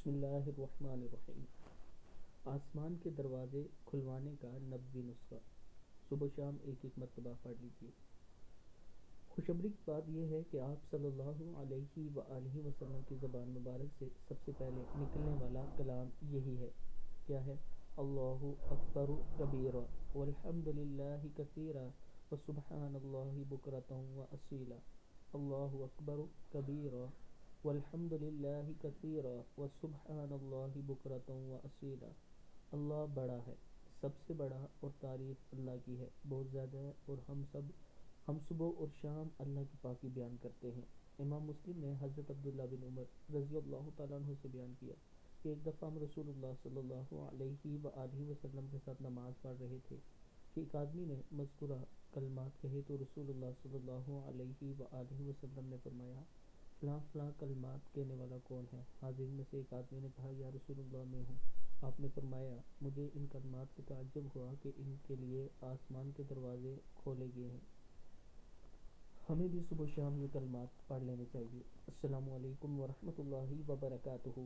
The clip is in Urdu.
بسم اللہ الرحمن الرحیم۔ آسمان کے دروازے کھلوانے کا نبوی نسخہ، صبح و شام ایک ایک مرتبہ پڑھ لیجیے۔ خوشخبری کی بات یہ ہے کہ آپ صلی اللہ علیہ وآلہ وسلم کی زبان مبارک سے سب سے پہلے نکلنے والا کلام یہی ہے۔ کیا ہے؟ اللہ اکبر کبیرا والحمد للہ کثیرا وسبحان اللہ بکرۃ واصیلا۔ اللہ اکبر کبیرا والحمد للہ کثیرا وسبحان اللہ بکرۃ واصیلا۔ اللہ بڑا ہے، سب سے بڑا، اور تعریف اللہ کی ہے بہت زیادہ ہے، اور ہم صبح اور شام اللہ کی پاکی بیان کرتے ہیں۔ امام مسلم نے حضرت عبداللہ بن عمر رضی اللہ تعالیٰ عنہ سے بیان کیا کہ ایک دفعہ ہم رسول اللہ صلی اللہ علیہ وآلہ وسلم کے ساتھ نماز پڑھ رہے تھے کہ ایک آدمی نے مذکورہ کلمات کہے تو رسول اللہ صلی اللہ علیہ وآلہ وسلم نے فرمایا، فلاں فلاں کلمات کہنے والا کون ہے؟ حاضرین میں سے ایک آدمی نے کہا، یا رسول اللہ میں ہوں۔ آپ نے فرمایا، مجھے ان کلمات سے تعجب ہوا کہ ان کے لیے آسمان کے دروازے کھولے گئے ہیں۔ ہمیں بھی صبح و شام یہ کلمات پڑھ لینے چاہیے۔ السلام علیکم ورحمۃ اللہ وبرکاتہ۔